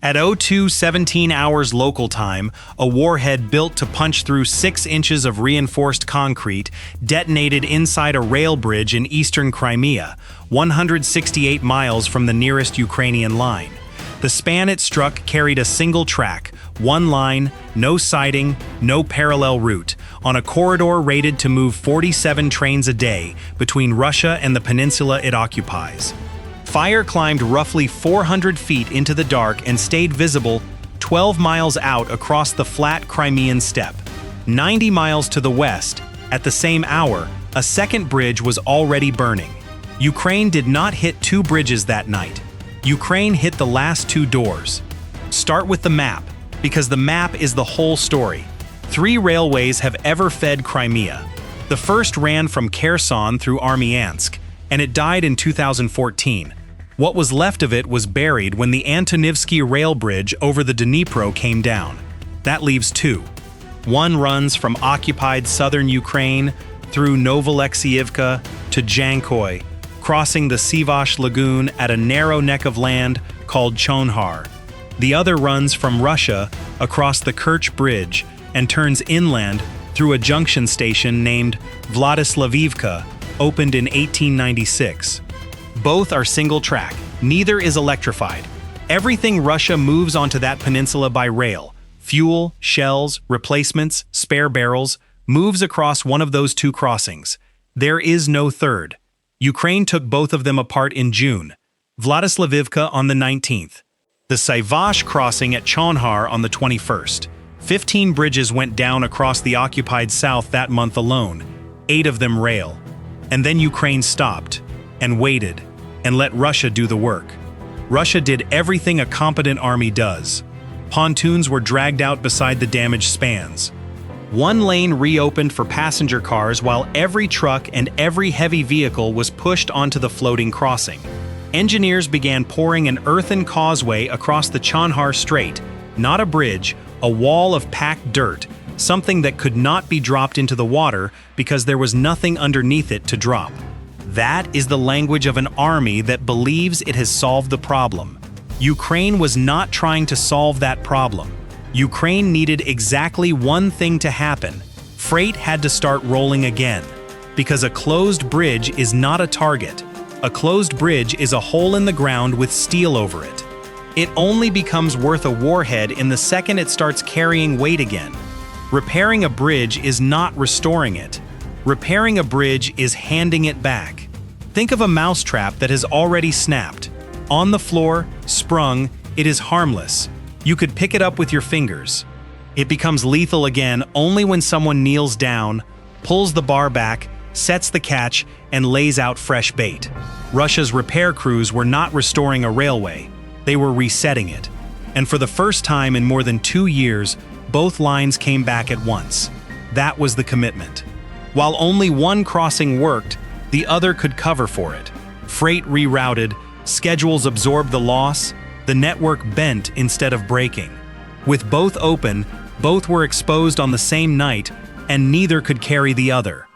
At 02:17 hours local time, a warhead built to punch through 6 inches of reinforced concrete detonated inside a rail bridge in eastern Crimea, 168 miles from the nearest Ukrainian line. The span it struck carried a single track, one line, no siding, no parallel route, on a corridor rated to move 47 trains a day between Russia and the peninsula it occupies. Fire climbed roughly 400 feet into the dark and stayed visible 12 miles out across the flat Crimean steppe. 90 miles to the west, at the same hour, a second bridge was already burning. Ukraine did not hit 2 bridges that night. Ukraine hit the last 2 doors. Start with the map, because the map is the whole story. 3 railways have ever fed Crimea. The first ran from Kherson through Armyansk, and it died in 2014. What was left of it was buried when the Antonivsky rail bridge over the Dnipro came down. That leaves 2. One runs from occupied southern Ukraine through Vladyslavivka to Dzhankoi, crossing the Syvash lagoon at a narrow neck of land called Chonhar. The other runs from Russia across the Kerch Bridge and turns inland through a junction station named Vladyslavivka, opened in 1896. Both are single track, neither is electrified. Everything Russia moves onto that peninsula by rail, fuel, shells, replacements, spare barrels, moves across one of those 2 crossings. There is no third. Ukraine took both of them apart in June, Vladyslavivka on the 19th. The Syvash crossing at Chonhar on the 21st. 15 bridges went down across the occupied south that month alone, 8 of them rail. And then Ukraine stopped and waited and let Russia do the work. Russia did everything a competent army does. Pontoons were dragged out beside the damaged spans. 1 lane reopened for passenger cars while every truck and every heavy vehicle was pushed onto the floating crossing. Engineers began pouring an earthen causeway across the Chonhar Strait, not a bridge, a wall of packed dirt, something that could not be dropped into the water because there was nothing underneath it to drop. That is the language of an army that believes it has solved the problem. Ukraine was not trying to solve that problem. Ukraine needed exactly one thing to happen. Freight had to start rolling again. Because a closed bridge is not a target. A closed bridge is a hole in the ground with steel over it. It only becomes worth a warhead in the second it starts carrying weight again. Repairing a bridge is not restoring it. Repairing a bridge is handing it back. Think of a mousetrap that has already snapped. On the floor, sprung, it is harmless. You could pick it up with your fingers. It becomes lethal again only when someone kneels down, pulls the bar back, sets the catch, and lays out fresh bait. Russia's repair crews were not restoring a railway. They were resetting it. And for the first time in more than 2 years, both lines came back at once. That was the commitment. While only one crossing worked, the other could cover for it. Freight rerouted, schedules absorbed the loss, the network bent instead of breaking. With both open, both were exposed on the same night, and neither could carry the other.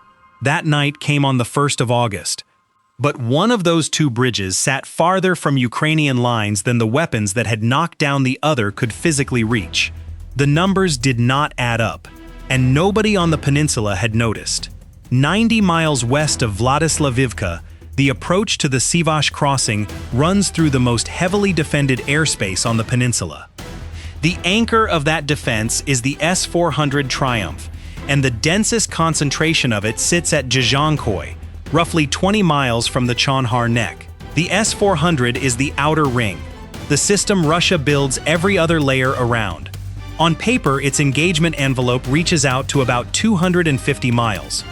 That night came on the 1st of August. But one of those 2 bridges sat farther from Ukrainian lines than the weapons that had knocked down the other could physically reach. The numbers did not add up, and nobody on the peninsula had noticed. 90 miles west of Vladyslavivka, the approach to the Syvash crossing runs through the most heavily defended airspace on the peninsula. The anchor of that defense is the S-400 Triumf, and the densest concentration of it sits at Dzhankoi, roughly 20 miles from the Chonhar neck. The S-400 is the outer ring, the system Russia builds every other layer around. On paper, its engagement envelope reaches out to about 250 miles.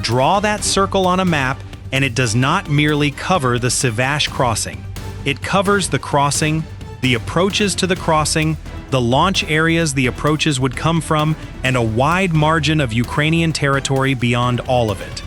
Draw that circle on a map, and it does not merely cover the Syvash crossing. It covers the crossing, the approaches to the crossing, the launch areas the approaches would come from, and a wide margin of Ukrainian territory beyond all of it.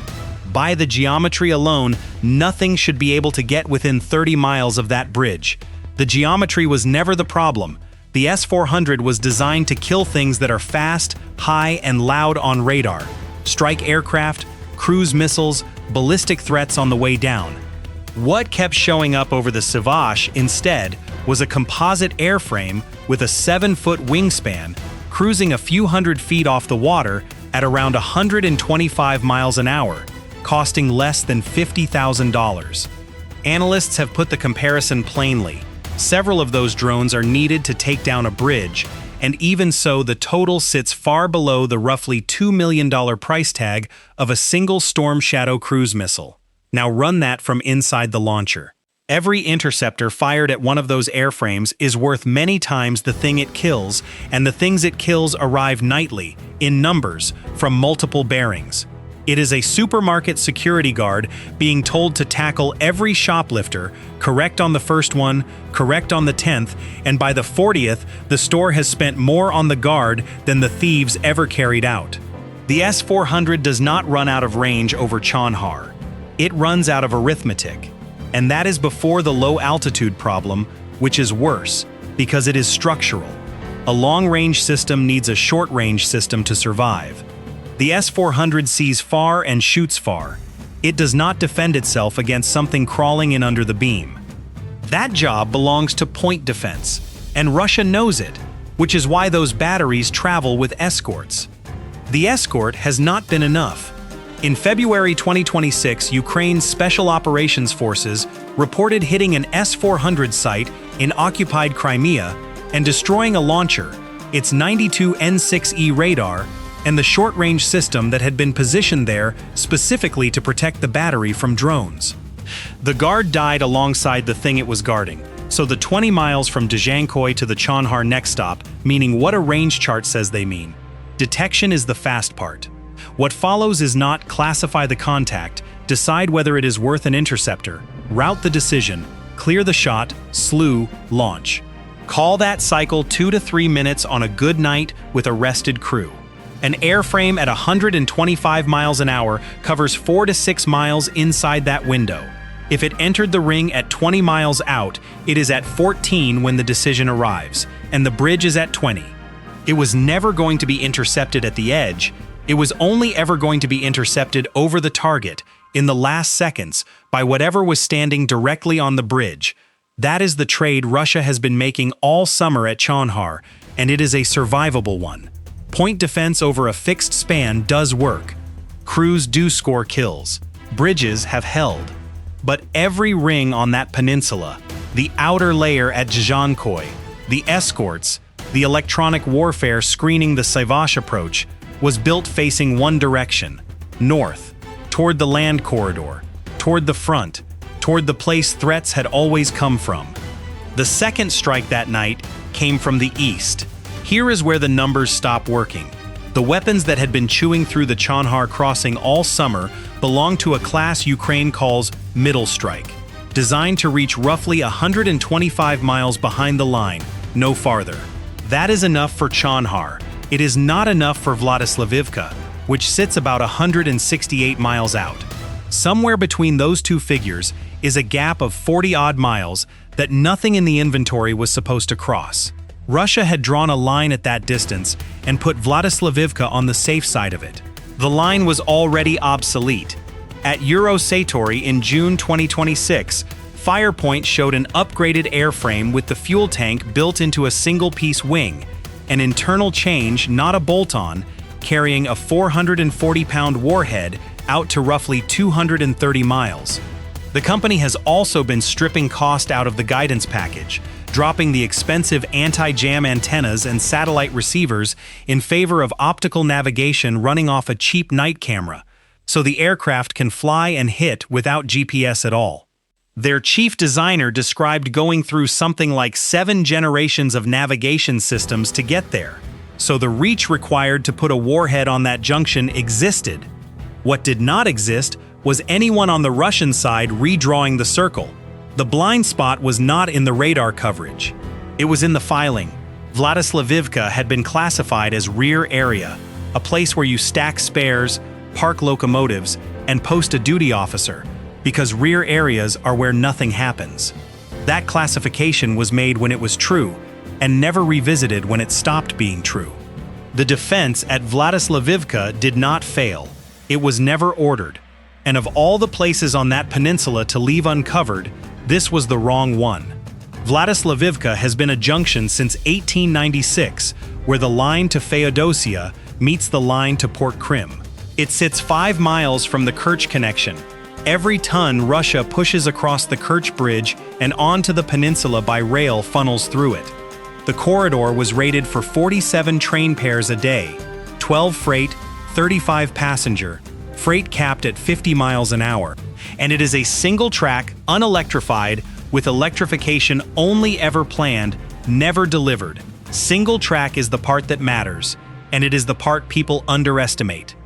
By the geometry alone, nothing should be able to get within 30 miles of that bridge. The geometry was never the problem. The S-400 was designed to kill things that are fast, high, and loud on radar. Strike aircraft, cruise missiles, ballistic threats on the way down. What kept showing up over the Syvash instead was a composite airframe with a 7-foot wingspan, cruising a few hundred feet off the water at around 125 miles an hour, costing less than $50,000. Analysts have put the comparison plainly. Several of those drones are needed to take down a bridge, and even so, the total sits far below the roughly $2 million price tag of a single Storm Shadow cruise missile. Now run that from inside the launcher. Every interceptor fired at one of those airframes is worth many times the thing it kills, and the things it kills arrive nightly, in numbers, from multiple bearings. It is a supermarket security guard being told to tackle every shoplifter, correct on the first one, correct on the 10th, and by the 40th, the store has spent more on the guard than the thieves ever carried out. The S-400 does not run out of range over Chonhar. It runs out of arithmetic. And that is before the low-altitude problem, which is worse, because it is structural. A long-range system needs a short-range system to survive. The S-400 sees far and shoots far. It does not defend itself against something crawling in under the beam. That job belongs to point defense, and Russia knows it, which is why those batteries travel with escorts. The escort has not been enough. In February 2026, Ukraine's Special Operations Forces reported hitting an S-400 site in occupied Crimea and destroying a launcher, its 92 N6E radar, and the short-range system that had been positioned there specifically to protect the battery from drones. The guard died alongside the thing it was guarding, so the 20 miles from Dzhankoi to the Chonhar next stop, meaning what a range chart says they mean. Detection is the fast part. What follows is not classify the contact, decide whether it is worth an interceptor, route the decision, clear the shot, slew, launch. Call that cycle 2 to 3 minutes on a good night with a rested crew. An airframe at 125 miles an hour covers 4 to 6 miles inside that window. If it entered the ring at 20 miles out, it is at 14 when the decision arrives, and the bridge is at 20. It was never going to be intercepted at the edge. It was only ever going to be intercepted over the target, in the last seconds, by whatever was standing directly on the bridge. That is the trade Russia has been making all summer at Chonhar, and it is a survivable one. Point defense over a fixed span does work. Crews do score kills. Bridges have held. But every ring on that peninsula, the outer layer at Dzhankoi, the escorts, the electronic warfare screening the Syvash approach, was built facing one direction, north, toward the land corridor, toward the front, toward the place threats had always come from. The second strike that night came from the east. Here is where the numbers stop working. The weapons that had been chewing through the Chonhar crossing all summer belong to a class Ukraine calls middle strike, designed to reach roughly 125 miles behind the line, no farther. That is enough for Chonhar. It is not enough for Vladyslavivka, which sits about 168 miles out. Somewhere between those two figures is a gap of 40-odd miles that nothing in the inventory was supposed to cross. Russia had drawn a line at that distance and put Vladyslavivka on the safe side of it. The line was already obsolete. At Eurosatori in June 2026, Firepoint showed an upgraded airframe with the fuel tank built into a single-piece wing, an internal change, not a bolt-on, carrying a 440-pound warhead out to roughly 230 miles. The company has also been stripping cost out of the guidance package, dropping the expensive anti-jam antennas and satellite receivers in favor of optical navigation running off a cheap night camera, so the aircraft can fly and hit without GPS at all. Their chief designer described going through something like 7 generations of navigation systems to get there, so the reach required to put a warhead on that junction existed. What did not exist was anyone on the Russian side redrawing the circle. The blind spot was not in the radar coverage. It was in the filing. Vladyslavivka had been classified as rear area, a place where you stack spares, park locomotives, and post a duty officer, because rear areas are where nothing happens. That classification was made when it was true, and never revisited when it stopped being true. The defense at Vladyslavivka did not fail. It was never ordered. And of all the places on that peninsula to leave uncovered, this was the wrong one. Vladyslavivka has been a junction since 1896, where the line to Feodosia meets the line to Port Krim. It sits 5 miles from the Kerch connection. Every ton Russia pushes across the Kerch Bridge and onto the peninsula by rail funnels through it. The corridor was rated for 47 train pairs a day, 12 freight, 35 passenger, freight capped at 50 miles an hour, and it is a single-track, unelectrified, with electrification only ever planned, never delivered. Single track is the part that matters, and it is the part people underestimate.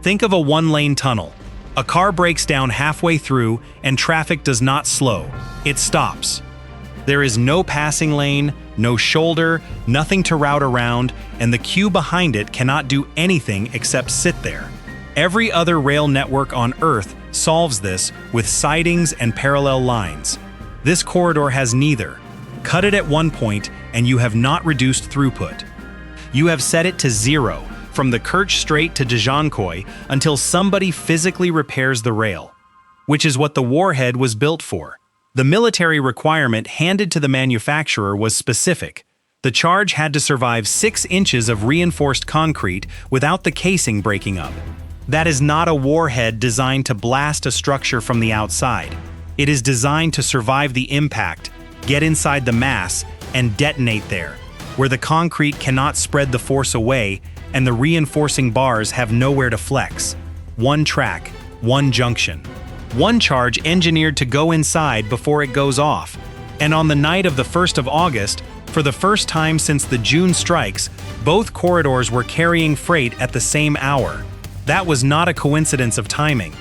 Think of a one-lane tunnel. A car breaks down halfway through and traffic does not slow. It stops. There is no passing lane, no shoulder, nothing to route around, and the queue behind it cannot do anything except sit there. Every other rail network on Earth solves this with sidings and parallel lines. This corridor has neither. Cut it at one point and you have not reduced throughput. You have set it to 0, from the Kerch Strait to Dzhankoi, until somebody physically repairs the rail, which is what the warhead was built for. The military requirement handed to the manufacturer was specific. The charge had to survive 6 inches of reinforced concrete without the casing breaking up. That is not a warhead designed to blast a structure from the outside. It is designed to survive the impact, get inside the mass, and detonate there, where the concrete cannot spread the force away and the reinforcing bars have nowhere to flex. One track, one junction. One charge engineered to go inside before it goes off. And on the night of the 1st of August, for the first time since the June strikes, both corridors were carrying freight at the same hour. That was not a coincidence of timing.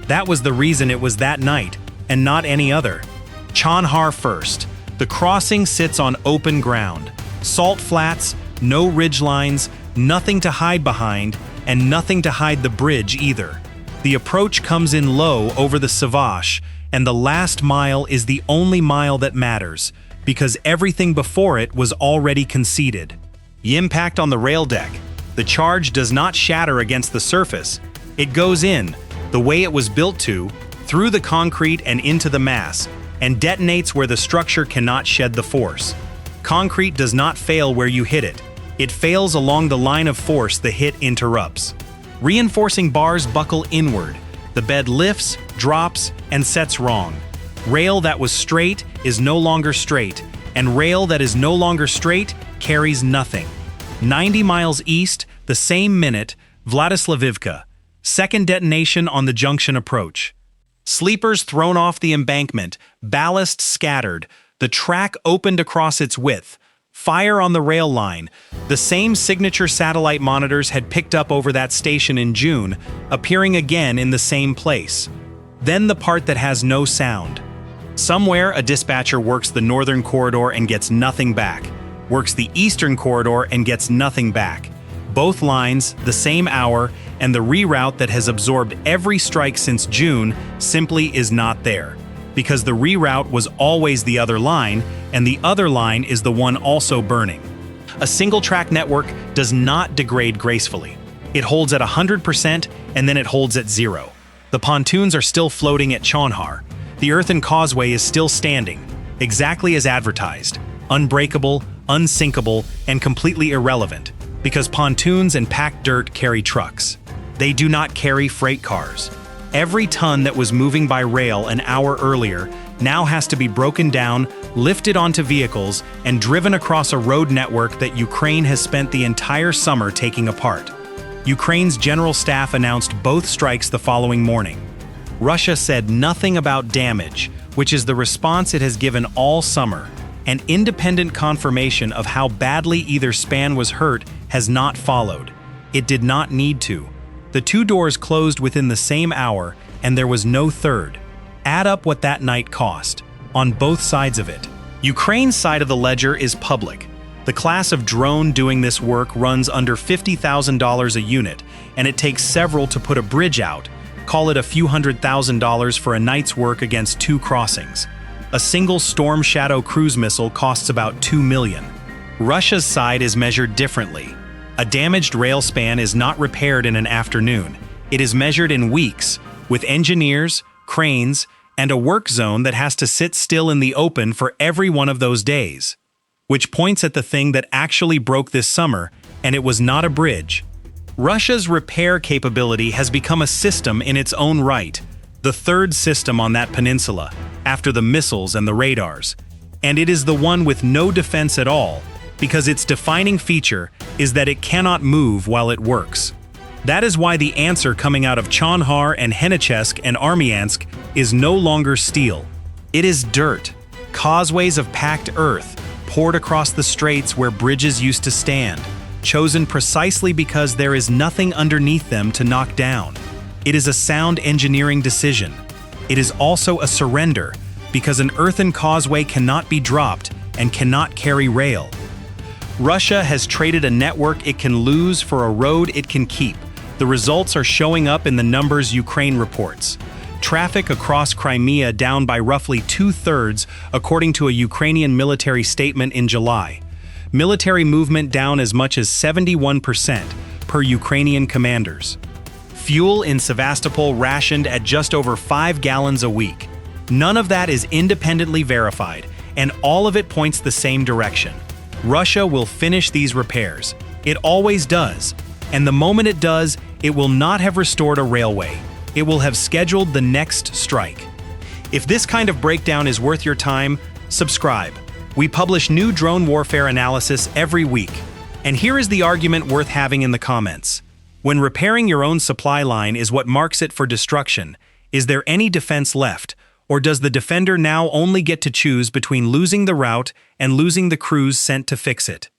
That was the reason it was that night, and not any other. Chonhar first. The crossing sits on open ground. Salt flats, no ridge lines, nothing to hide behind, and nothing to hide the bridge either. The approach comes in low over the Syvash, and the last mile is the only mile that matters, because everything before it was already conceded. The impact on the rail deck. The charge does not shatter against the surface. It goes in, the way it was built to, through the concrete and into the mass, and detonates where the structure cannot shed the force. Concrete does not fail where you hit it. It fails along the line of force the hit interrupts. Reinforcing bars buckle inward. The bed lifts, drops, and sets wrong. Rail that was straight is no longer straight, and rail that is no longer straight carries nothing. 90 miles east, the same minute, Vladyslavivka. Second detonation on the junction approach. Sleepers thrown off the embankment, ballast scattered, the track opened across its width. Fire on the rail line. The same signature satellite monitors had picked up over that station in June, appearing again in the same place. Then the part that has no sound. Somewhere a dispatcher works the northern corridor and gets nothing back. Works the eastern corridor and gets nothing back. Both lines, the same hour, and the reroute that has absorbed every strike since June simply is not there. Because the reroute was always the other line, and the other line is the one also burning. A single-track network does not degrade gracefully. It holds at 100% and then it holds at 0. The pontoons are still floating at Chonhar. The earthen causeway is still standing, exactly as advertised. Unbreakable, unsinkable, and completely irrelevant, because pontoons and packed dirt carry trucks. They do not carry freight cars. Every ton that was moving by rail an hour earlier now has to be broken down, lifted onto vehicles, and driven across a road network that Ukraine has spent the entire summer taking apart. Ukraine's general staff announced both strikes the following morning. Russia said nothing about damage, which is the response it has given all summer. An independent confirmation of how badly either span was hurt has not followed. It did not need to. The 2 doors closed within the same hour, and there was no third. Add up what that night cost, on both sides of it. Ukraine's side of the ledger is public. The class of drone doing this work runs under $50,000 a unit, and it takes several to put a bridge out. Call it a few $100,000 for a night's work against 2 crossings. A single Storm Shadow cruise missile costs about $2 million. Russia's side is measured differently. A damaged rail span is not repaired in an afternoon. It is measured in weeks, with engineers, cranes, and a work zone that has to sit still in the open for every one of those days. Which points at the thing that actually broke this summer, and it was not a bridge. Russia's repair capability has become a system in its own right, the third system on that peninsula, after the missiles and the radars. And it is the one with no defense at all, because its defining feature is that it cannot move while it works. That is why the answer coming out of Chonhar and Henichesk and Armyansk is no longer steel. It is dirt, causeways of packed earth, poured across the straits where bridges used to stand, chosen precisely because there is nothing underneath them to knock down. It is a sound engineering decision. It is also a surrender, because an earthen causeway cannot be dropped and cannot carry rail. Russia has traded a network it can lose for a road it can keep. The results are showing up in the numbers Ukraine reports. Traffic across Crimea down by roughly 2/3, according to a Ukrainian military statement in July. Military movement down as much as 71%, per Ukrainian commanders. Fuel in Sevastopol rationed at just over 5 gallons a week. None of that is independently verified, and all of it points the same direction. Russia will finish these repairs. It always does. And the moment it does, it will not have restored a railway. It will have scheduled the next strike. If this kind of breakdown is worth your time, subscribe. We publish new drone warfare analysis every week. And here is the argument worth having in the comments. When repairing your own supply line is what marks it for destruction, is there any defense left, or does the defender now only get to choose between losing the route and losing the crews sent to fix it?